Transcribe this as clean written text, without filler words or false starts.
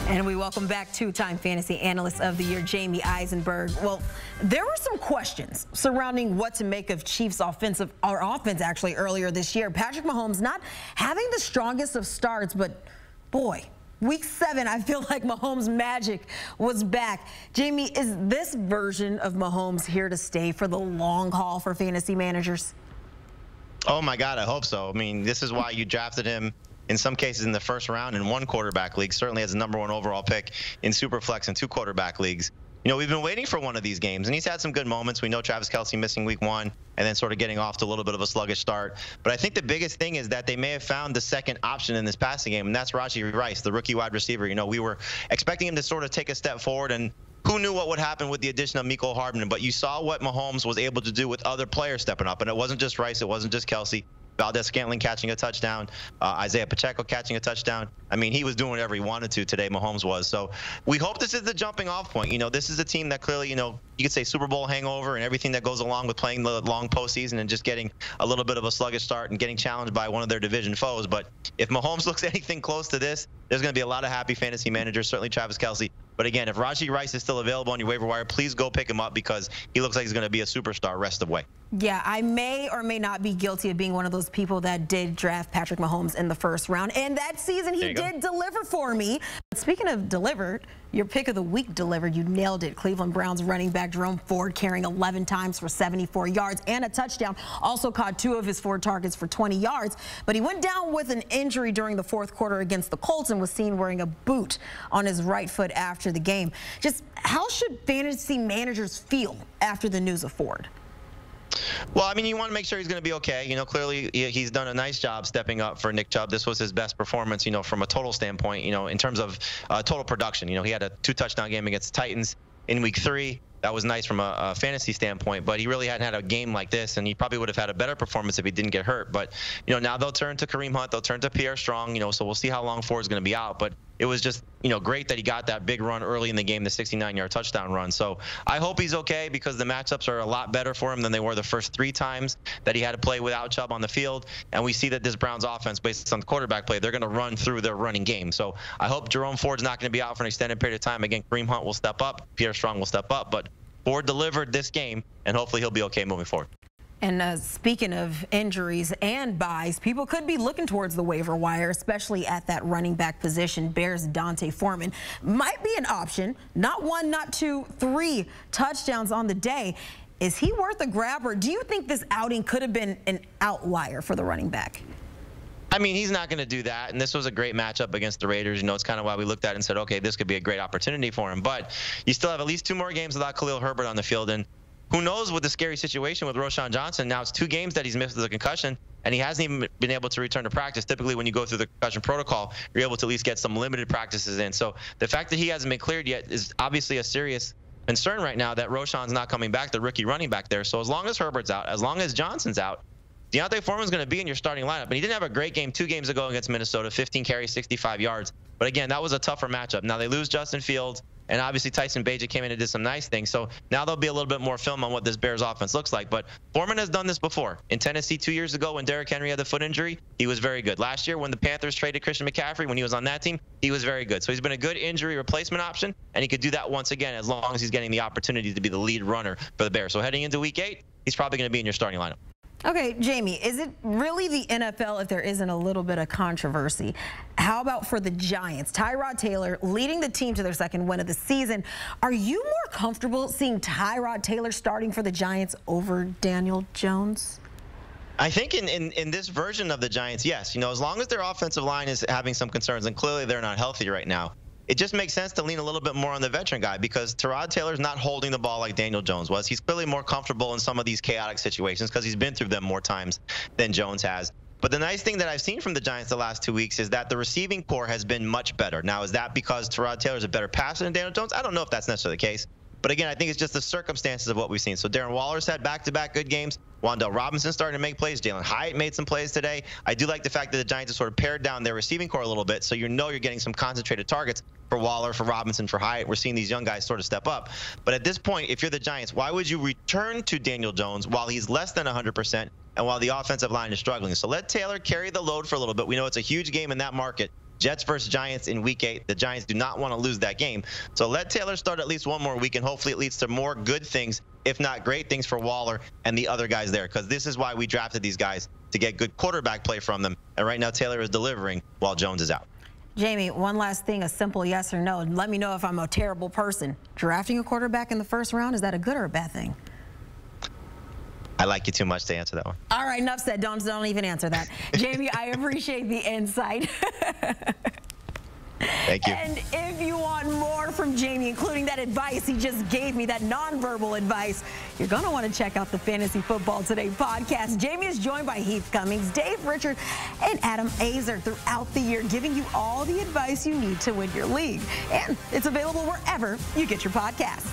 And we welcome back two-time Fantasy Analyst of the Year, Jamey Eisenberg. Well, there were some questions surrounding what to make of Chiefs' offense actually earlier this year. Patrick Mahomes not having the strongest of starts, but boy, Week 7, I feel like Mahomes Magic was back. Jamey, is this version of Mahomes here to stay for the long haul for fantasy managers? Oh my God, I hope so. I mean, this is why you drafted him in some cases in the first round in one quarterback league, certainly as the #1 overall pick in Superflex and 2 quarterback leagues. You know, we've been waiting for one of these games, and he's had some good moments. We know Travis Kelce missing Week 1 and then sort of getting off to a little bit of a sluggish start. But I think the biggest thing is that they may have found the second option in this passing game, and that's Rashee Rice, the rookie wide receiver. You know, we were expecting him to sort of take a step forward, and who knew what would happen with the addition of Mecole Hardman? But you saw what Mahomes was able to do with other players stepping up, and it wasn't just Rice, it wasn't just Kelce. Valdez-Scantling catching a touchdown, Isaiah Pacheco catching a touchdown. I mean, he was doing whatever he wanted to today, Mahomes was. So we hope this is the jumping off point. You know, this is a team that clearly, you know, you could say Super Bowl hangover and everything that goes along with playing the long postseason and just getting a little bit of a sluggish start and getting challenged by one of their division foes. But if Mahomes looks anything close to this, there's going to be a lot of happy fantasy managers, certainly Travis Kelce. But again, if Rashee Rice is still available on your waiver wire, please go pick him up because he looks like he's going to be a superstar rest of the way. Yeah, I may or may not be guilty of being one of those people that did draft Patrick Mahomes in the first round. And that season, he did deliver for me. But speaking of delivered, your pick of the week delivered. You nailed it. Cleveland Browns running back Jerome Ford carrying 11 times for 74 yards and a touchdown. Also caught 2 of his 4 targets for 20 yards. But he went down with an injury during the 4th quarter against the Colts and was seen wearing a boot on his right foot after the game. Just how should fantasy managers feel after the news of Ford? Well, I mean, you want to make sure he's going to be okay. You know, clearly he's done a nice job stepping up for Nick Chubb. This was his best performance, you know, from a total standpoint, you know, in terms of total production. You know, he had a 2-touchdown game against the Titans in Week 3. That was nice from a fantasy standpoint, but he really hadn't had a game like this, and he probably would have had a better performance if he didn't get hurt. But, you know, now they'll turn to Kareem Hunt, they'll turn to Pierre Strong, you know, so we'll see how long Ford's going to be out. But it was just, you know, great that he got that big run early in the game, the 69-yard touchdown run. So I hope he's okay because the matchups are a lot better for him than they were the first 3 times that he had to play without Chubb on the field. And we see that this Browns offense, based on the quarterback play, they're going to run through their running game. So I hope Jerome Ford's not going to be out for an extended period of time. Again, Kareem Hunt will step up, Pierre Strong will step up, but Ford delivered this game, and hopefully he'll be okay moving forward. And speaking of injuries and buys, people could be looking towards the waiver wire, especially at that running back position. Bears' Dante Forman might be an option. Not 1, not 2, 3 touchdowns on the day. Is he worth a grab, or do you think this outing could have been an outlier for the running back? I mean, he's not going to do that, and this was a great matchup against the Raiders. You know, it's kind of why we looked at it and said, okay, this could be a great opportunity for him. But you still have at least 2 more games without Khalil Herbert on the field, and who knows with the scary situation with Roschon Johnson. Now it's 2 games that he's missed with a concussion, and he hasn't even been able to return to practice. Typically, when you go through the concussion protocol, you're able to at least get some limited practices in. So the fact that he hasn't been cleared yet is obviously a serious concern right now that Roschon's not coming back, the rookie running back there. So as long as Herbert's out, as long as Johnson's out, Dante Forman's going to be in your starting lineup. And he didn't have a great game 2 games ago against Minnesota, 15 carries, 65 yards. But again, that was a tougher matchup. Now they lose Justin Fields, and obviously Tyson Bagent came in and did some nice things. So now there'll be a little bit more film on what this Bears offense looks like. But Foreman has done this before. In Tennessee 2 years ago when Derrick Henry had the foot injury, he was very good. Last year when the Panthers traded Christian McCaffrey, when he was on that team, he was very good. So he's been a good injury replacement option, and he could do that once again as long as he's getting the opportunity to be the lead runner for the Bears. So heading into Week 8, he's probably going to be in your starting lineup. Okay, Jamey, is it really the NFL if there isn't a little bit of controversy? How about for the Giants? Tyrod Taylor leading the team to their 2nd win of the season. Are you more comfortable seeing Tyrod Taylor starting for the Giants over Daniel Jones? I think in this version of the Giants, yes. You know, as long as their offensive line is having some concerns, and clearly they're not healthy right now, it just makes sense to lean a little bit more on the veteran guy because Tyrod Taylor's not holding the ball like Daniel Jones was. He's clearly more comfortable in some of these chaotic situations because he's been through them more times than Jones has. But the nice thing that I've seen from the Giants the last 2 weeks is that the receiving core has been much better. Now, is that because Tyrod Taylor's a better passer than Daniel Jones? I don't know if that's necessarily the case. But again, I think it's just the circumstances of what we've seen. So Darren Waller's had back-to-back good games. Wan'Dale Robinson starting to make plays. Jalen Hyatt made some plays today. I do like the fact that the Giants have sort of pared down their receiving core a little bit, so you know you're getting some concentrated targets for Waller, for Robinson, for Hyatt. We're seeing these young guys sort of step up. But at this point, if you're the Giants, why would you return to Daniel Jones while he's less than 100% and while the offensive line is struggling? So let Taylor carry the load for a little bit. We know it's a huge game in that market. Jets versus Giants in Week 8. The Giants do not want to lose that game. So let Taylor start at least one more week, and hopefully it leads to more good things, if not great things, for Waller and the other guys there, because this is why we drafted these guys, to get good quarterback play from them. And right now Taylor is delivering while Jones is out. Jamey, one last thing, a simple yes or no. Let me know if I'm a terrible person. Drafting a quarterback in the first round, is that a good or a bad thing? I like you too much to answer that one. All right, enough said. Don't even answer that. Jamey, I appreciate the insight. Thank you. And if you want more from Jamey, including that advice he just gave me, that nonverbal advice, you're going to want to check out the Fantasy Football Today podcast. Jamey is joined by Heath Cummings, Dave Richard, and Adam Azer throughout the year, giving you all the advice you need to win your league. And it's available wherever you get your podcasts.